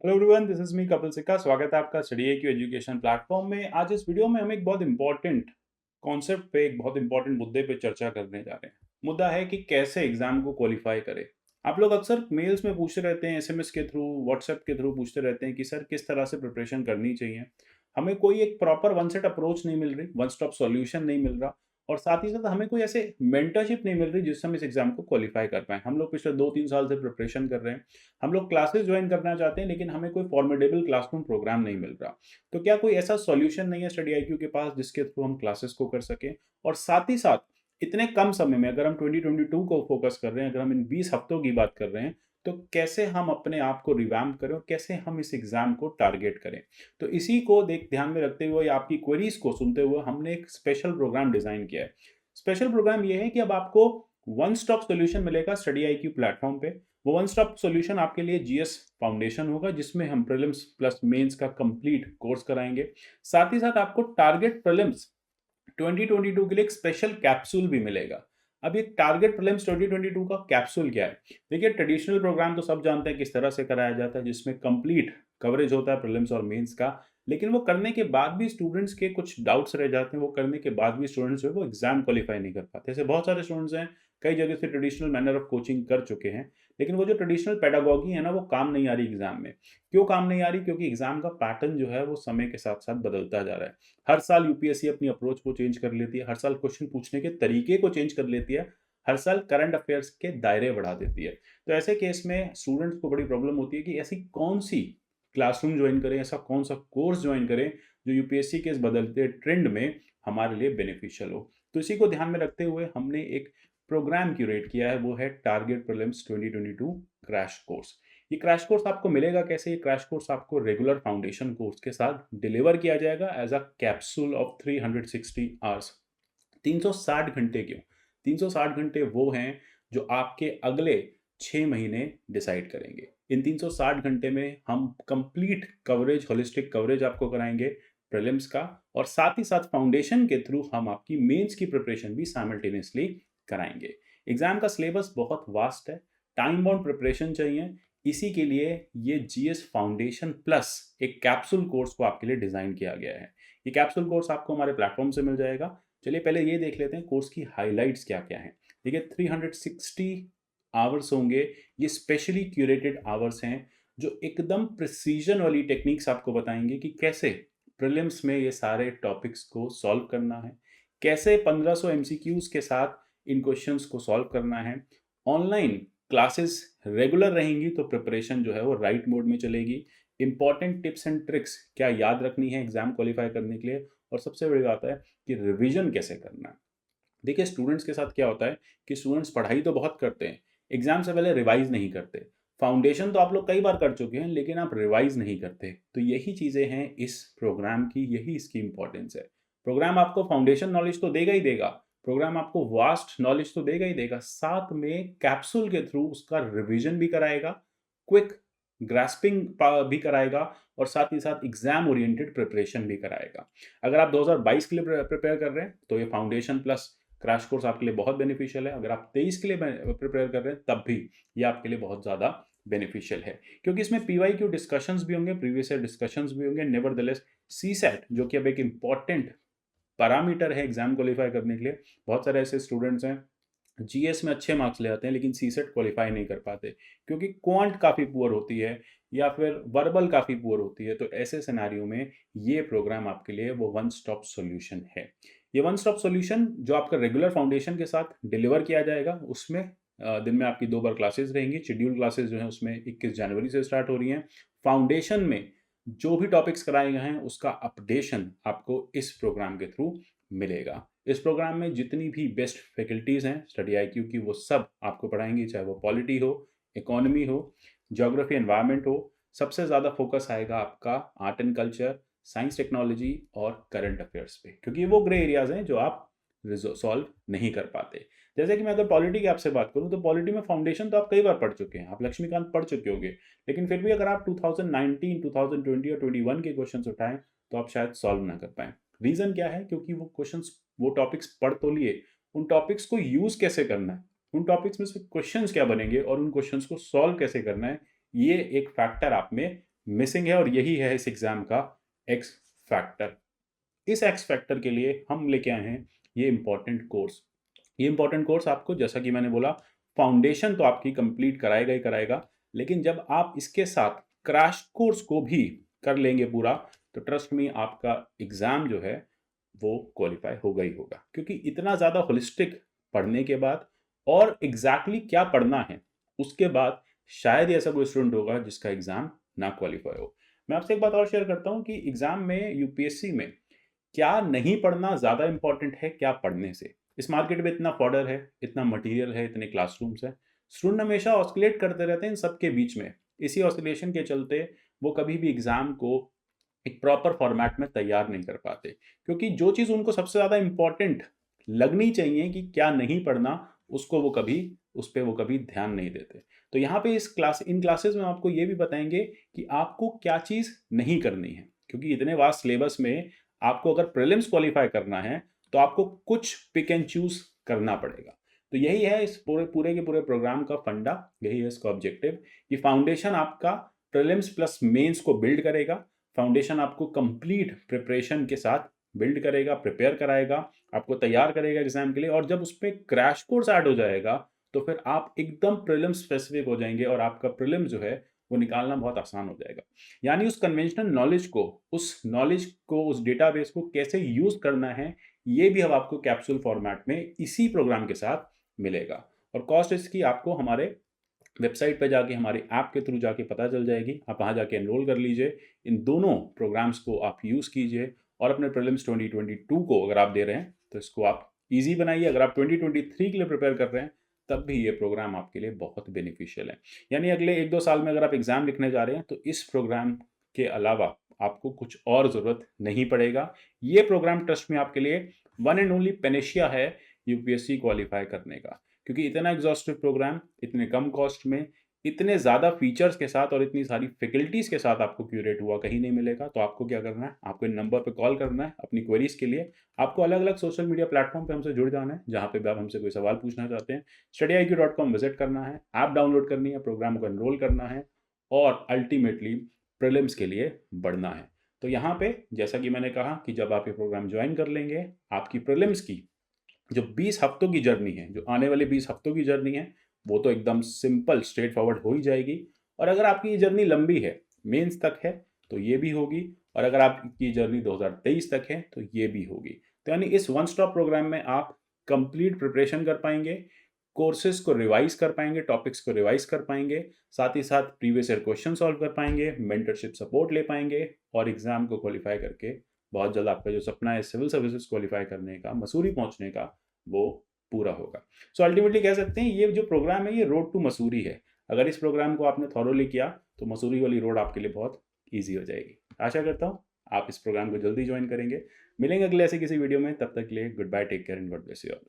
Hello everyone, this is me Kapil सिक्का। स्वागत है आपका StudyIQ एजुकेशन प्लेटफॉर्म में। आज इस वीडियो में हम एक बहुत इंपॉर्टेंट कॉन्सेप्ट पे, एक बहुत इंपॉर्टेंट मुद्दे पे चर्चा करने जा रहे हैं। मुद्दा है कि कैसे एग्जाम को क्वालिफाई करें। आप लोग अक्सर मेल्स में पूछते रहते हैं, SMS के थ्रू, व्हाट्सएप के थ्रू पूछते रहते हैं कि सर किस तरह से प्रिपरेशन करनी चाहिए। हमें कोई एक प्रॉपर वन सेट अप्रोच नहीं मिल रही, वन स्टॉप सॉल्यूशन नहीं मिल रहा, और साथ ही साथ हमें कोई ऐसे मेंटरशिप नहीं मिल रही जिससे हम इस एग्जाम को क्वालिफाई कर पाएँ। हम लोग पिछले 2-3 साल से प्रिपरेशन कर रहे हैं। हम लोग क्लासेस ज्वाइन करना चाहते हैं, लेकिन हमें कोई फॉर्मेडेबल क्लासरूम प्रोग्राम नहीं मिल रहा। तो क्या कोई ऐसा सॉल्यूशन नहीं है StudyIQ के पास जिसके थ्रू हम क्लासेस को कर सकें? और साथ ही साथ इतने कम समय में, अगर हम 2022 को फोकस कर रहे हैं, अगर हम इन 20 हफ्तों की बात कर रहे हैं, तो कैसे हम अपने आप को रिवैम्प करें और कैसे हम इस एग्जाम को टारगेट करें? तो इसी को ध्यान में रखते हुए, आपकी क्वेरीज को सुनते हुए, हमने एक स्पेशल प्रोग्राम डिजाइन किया है। स्पेशल प्रोग्राम ये है कि अब आपको वन स्टॉप सॉल्यूशन मिलेगा StudyIQ प्लेटफॉर्म पे। वो वन स्टॉप सॉल्यूशन आपके लिए GS फाउंडेशन होगा, जिसमें हम प्रीलिम्स प्लस मेंस का कंप्लीट कोर्स कराएंगे। साथ ही साथ आपको टारगेट प्रीलिम्स 2022 के लिए एक स्पेशल कैप्सूल भी मिलेगा। अब ये टारगेट प्रीलिम्स 2022 का कैप्सूल क्या है? देखिए, ट्रेडिशनल प्रोग्राम तो सब जानते हैं किस तरह से कराया जाता है, जिसमें कंप्लीट कवरेज होता है प्रीलिम्स और मेंस का। लेकिन वो करने के बाद भी स्टूडेंट्स के कुछ डाउट्स रह जाते हैं, वो करने के बाद भी स्टूडेंट्स जो है वो एग्जाम क्वालिफाई नहीं कर पाते। ऐसे बहुत सारे स्टूडेंट्स हैं, कई जगह से ट्रेडिशनल मैनर ऑफ कोचिंग कर चुके हैं, लेकिन वो जो ट्रेडिशनल पेडागॉगी है ना, वो काम नहीं आ रही एग्जाम में। क्यों काम नहीं आ रही? क्योंकि एग्जाम का पैटर्न जो है वो समय के साथ साथ बदलता जा रहा है। हर साल यूपीएससी अपनी अप्रोच को चेंज कर लेती है, हर साल क्वेश्चन पूछने के तरीके को चेंज कर लेती है, हर साल करंट अफेयर्स के दायरे बढ़ा देती है। तो ऐसे केस में स्टूडेंट्स को बड़ी प्रॉब्लम होती है कि ऐसी कौन सी क्लासरूम ज्वाइन करें, ऐसा कौन सा कोर्स ज्वाइन करें जो यूपीएससी के इस बदलते ट्रेंड में हमारे लिए बेनिफिशियल हो। तो इसी को ध्यान में रखते हुए हमने एक प्रोग्राम क्यूरेट किया है, वो है टारगेट प्रीलिम्स 2022 क्रैश कोर्स। ये क्रैश कोर्स आपको मिलेगा कैसे? ये क्रैश कोर्स आपको रेगुलर फाउंडेशन कोर्स के साथ डिलीवर किया जाएगा as a capsule of 360 hours. 360 घंटे क्यों? 360 घंटे वो हैं जो आपके अगले 6 महीने डिसाइड करेंगे। इन 360 घंटे में हम कंप्लीट कवरेज, होलिस्टिक कवरेज आपको कराएंगे प्रीलिम्स का, और साथ ही साथ फाउंडेशन के थ्रू हम आपकी मेंस की प्रिपरेशन भी साइमल्टेनियसली कराएंगे। एग्जाम का सिलेबस बहुत वास्ट है, टाइम बाउंड प्रिपरेशन चाहिए। इसी के लिए ये GS फाउंडेशन प्लस एक कैप्सूल कोर्स को आपके लिए डिजाइन किया गया है। ये कैप्सूल कोर्स आपको हमारे प्लेटफॉर्म से मिल जाएगा। चलिए पहले ये देख लेते हैं कोर्स की हाइलाइट्स क्या क्या हैं। देखिए, 360 आवर्स होंगे। ये स्पेशली क्यूरेटेड आवर्स हैं जो एकदम प्रिसीजन वाली टेक्निक्स आपको बताएंगे कि कैसे प्रीलिम्स में ये सारे टॉपिक्स को सॉल्व करना है, कैसे 1500 MCQs के साथ इन क्वेश्चंस को सॉल्व करना है। ऑनलाइन क्लासेस रेगुलर रहेंगी तो प्रिपरेशन जो है वो राइट मोड में चलेगी। इंपॉर्टेंट टिप्स एंड ट्रिक्स क्या याद रखनी है एग्जाम क्वालिफाई करने के लिए, और सबसे बड़ी बात है कि रिवीजन कैसे करना है। देखिए, स्टूडेंट्स के साथ क्या होता है कि स्टूडेंट्स पढ़ाई तो बहुत करते हैं, एग्जाम से पहले रिवाइज नहीं करते। फाउंडेशन तो आप लोग कई बार कर चुके हैं, लेकिन आप रिवाइज नहीं करते। तो यही चीज़ें हैं इस प्रोग्राम की, यही इसकी इंपॉर्टेंस है। प्रोग्राम आपको फाउंडेशन नॉलेज तो देगा ही देगा, प्रोग्राम आपको वास्ट नॉलेज तो देगा ही देगा, साथ में कैप्सूल के थ्रू उसका रिवीजन भी कराएगा, क्विक ग्रास्पिंग भी कराएगा, और साथ ही साथ एग्जाम ओरिएंटेड प्रिपरेशन भी कराएगा। अगर आप 2022 के लिए प्रिपेयर कर रहे हैं तो ये फाउंडेशन प्लस क्रैश कोर्स आपके लिए बहुत बेनिफिशियल है। अगर आप 23 के लिए प्रिपेयर कर रहे हैं तब भी ये आपके लिए बहुत ज़्यादा बेनिफिशियल है, क्योंकि इसमें PYQ डिस्कशंस भी होंगे, प्रीवियस ईयर डिस्कशंस भी होंगे। नेवरदलेस CSAT, जो कि अब एक इंपॉर्टेंट पैरामीटर है एग्जाम क्वालिफाई करने के लिए, बहुत सारे ऐसे स्टूडेंट्स हैं GS में अच्छे मार्क्स ले आते हैं लेकिन CSAT क्वालिफाई नहीं कर पाते, क्योंकि क्वांट काफ़ी पुअर होती है या फिर वर्बल काफ़ी पुअर होती है। तो ऐसे सिनेरियो में ये प्रोग्राम आपके लिए वो वन स्टॉप सॉल्यूशन है। ये वन स्टॉप सॉल्यूशन जो आपका रेगुलर फाउंडेशन के साथ डिलीवर किया जाएगा, उसमें दिन में आपकी 2 बार क्लासेस रहेंगी। शेड्यूल क्लासेस जो है उसमें 21 जनवरी से स्टार्ट हो रही हैं। फाउंडेशन में जो भी टॉपिक्स कराए गए हैं उसका अपडेशन आपको इस प्रोग्राम के थ्रू मिलेगा। इस प्रोग्राम में जितनी भी बेस्ट फैकल्टीज़ हैं StudyIQ की, वो सब आपको पढ़ाएंगी, चाहे वो पॉलिटी हो, इकोनॉमी हो, ज्योग्राफी एनवायरनमेंट हो। सबसे ज़्यादा फोकस आएगा आपका art and culture, science technology और करंट अफेयर्स पे, क्योंकि वो ग्रे एरियाज हैं जो आप सॉल्व नहीं कर पाते। जैसे कि मैं अगर पॉलिटी की आपसे बात करूं, तो पॉलिटी में फाउंडेशन तो आप कई बार पढ़ चुके हैं, आप लक्ष्मीकांत पढ़ चुके होंगे, लेकिन फिर भी अगर आप 2019, 2020 और 21 के क्वेश्चंस उठाएं तो आप शायद सॉल्व ना कर पाएं। रीज़न क्या है? क्योंकि वो क्वेश्चंस, वो टॉपिक्स पढ़ तो लिए, उन टॉपिक्स को यूज़ कैसे करना है, उन टॉपिक्स में से क्वेश्चंस क्या बनेंगे और उन क्वेश्चंस को सॉल्व कैसे करना है, ये एक फैक्टर आप में मिसिंग है और यही है इस एग्ज़ाम का एक्स फैक्टर। इस एक्स फैक्टर के लिए हम लेके आए हैं ये इंपॉर्टेंट कोर्स। ये इंपॉर्टेंट कोर्स आपको, जैसा कि मैंने बोला, फाउंडेशन तो आपकी कंप्लीट कराएगा ही कराएगा, लेकिन जब आप इसके साथ क्रैश कोर्स को भी कर लेंगे पूरा, तो ट्रस्ट मी आपका एग्ज़ाम जो है वो क्वालिफाई होगा ही होगा। क्योंकि इतना ज़्यादा होलिस्टिक पढ़ने के बाद और एग्जैक्टली क्या पढ़ना है उसके बाद शायद ही ऐसा कोई स्टूडेंट होगा जिसका एग्ज़ाम ना क्वालिफाई हो। मैं आपसे एक बात और शेयर करता हूँ कि एग्ज़ाम में, यूपीएससी में, क्या नहीं पढ़ना ज़्यादा इंपॉर्टेंट है क्या पढ़ने से। इस मार्केट में इतना फॉडर है, इतना मटेरियल है, इतने क्लासरूम्स है, स्टूडेंट हमेशा ऑस्किलेट करते रहते हैं इन सबके बीच में। इसी ऑस्किलेशन के चलते वो कभी भी एग्ज़ाम को एक प्रॉपर फॉर्मेट में तैयार नहीं कर पाते, क्योंकि जो चीज़ उनको सबसे ज़्यादा इंपॉर्टेंट लगनी चाहिए कि क्या नहीं पढ़ना, उसको वो कभी, उस पर वो कभी ध्यान नहीं देते। तो यहाँ पे इन क्लासेस में आपको ये भी बताएंगे कि आपको क्या चीज़ नहीं करनी है, क्योंकि इतने वास्ट सिलेबस में आपको अगर प्रीलिम्स क्वालिफाई करना है तो आपको कुछ पिक एंड चूज करना पड़ेगा। तो यही है इस पूरे पूरे के पूरे प्रोग्राम का फंडा, यही है इसका ऑब्जेक्टिव कि फाउंडेशन आपका प्रीलिम्स प्लस मेंस को बिल्ड करेगा। फाउंडेशन आपको कंप्लीट प्रिपरेशन के साथ बिल्ड करेगा, प्रिपेयर कराएगा, आपको तैयार करेगा एग्जाम के लिए। और जब उस पर क्रैश कोर्स ऐड हो जाएगा तो फिर आप एकदम प्रीलिम्स स्पेसिफिक हो जाएंगे और आपका प्रीलिम्स जो है वो निकालना बहुत आसान हो जाएगा। यानी उस कन्वेंशनल नॉलेज को, उस डेटाबेस को कैसे यूज करना है, ये भी अब आपको कैप्सूल फॉर्मेट में इसी प्रोग्राम के साथ मिलेगा। और कॉस्ट इसकी आपको हमारे वेबसाइट पे जाके, हमारे ऐप के थ्रू जाके पता चल जाएगी। आप वहाँ जाके एनरोल कर लीजिए, इन दोनों प्रोग्राम्स को आप यूज़ कीजिए और अपने प्रीलिम्स 2022 को अगर आप दे रहे हैं तो इसको आप ईजी बनाइए। अगर आप 2023 के लिए प्रिपेयर कर रहे हैं तब भी ये प्रोग्राम आपके लिए बहुत बेनिफिशियल है। यानी अगले 1-2 साल में अगर आप एग्ज़ाम लिखने जा रहे हैं तो इस प्रोग्राम के अलावा आपको कुछ और ज़रूरत नहीं पड़ेगा। ये प्रोग्राम ट्रस्ट में आपके लिए वन एंड ओनली पेनेशिया है यूपीएससी क्वालिफाई करने का, क्योंकि इतना एग्जॉस्टिव प्रोग्राम, इतने कम कॉस्ट में, इतने ज़्यादा फीचर्स के साथ और इतनी सारी फैकल्टीज़ के साथ आपको क्यूरेट हुआ कहीं नहीं मिलेगा। तो आपको क्या करना है, आपको इन नंबर पे कॉल करना है अपनी क्वेरीज के लिए। आपको अलग अलग सोशल मीडिया प्लेटफॉर्म पे हमसे जुड़ जाना है, जहाँ पे भी आप हमसे कोई सवाल पूछना चाहते हैं। StudyIQ.com विजिट करना है, ऐप डाउनलोड करनी है, प्रोग्राम को एनरोल करना है और अल्टीमेटली प्रीलिम्स के लिए बढ़ना है। तो यहाँ पे जैसा कि मैंने कहा कि जब आप ये प्रोग्राम ज्वाइन कर लेंगे, आपकी प्रीलिम्स की जो 20 हफ्तों की जर्नी है, जो आने वाले 20 हफ्तों की जर्नी है, वो तो एकदम सिंपल स्ट्रेट फॉरवर्ड हो ही जाएगी। और अगर आपकी ये जर्नी लंबी है, मेंस तक है, तो ये भी होगी। और अगर आपकी जर्नी 2023 तक है तो ये भी होगी। तो यानी इस वन स्टॉप प्रोग्राम में आप कंप्लीट प्रिपरेशन कर पाएंगे, कोर्सेज को रिवाइज कर पाएंगे, टॉपिक्स को रिवाइज कर पाएंगे, साथ ही साथ प्रीवियस ईयर क्वेश्चन सॉल्व कर पाएंगे, मेंटरशिप सपोर्ट ले पाएंगे और एग्जाम को क्वालिफाई करके बहुत जल्द आपका जो सपना है सिविल सर्विसेज क्वालिफाई करने का, मसूरी पहुंचने का, वो पूरा होगा। सो अल्टीमेटली कह सकते हैं ये जो प्रोग्राम है ये रोड टू मसूरी है। अगर इस प्रोग्राम को आपने थॉरोली किया तो मसूरी वाली रोड आपके लिए बहुत ईजी हो जाएगी। आशा करता हूँ आप इस प्रोग्राम को जल्दी ज्वाइन करेंगे। मिलेंगे अगले ऐसे किसी वीडियो में, तब तक के लिए goodbye, take care and God bless you all.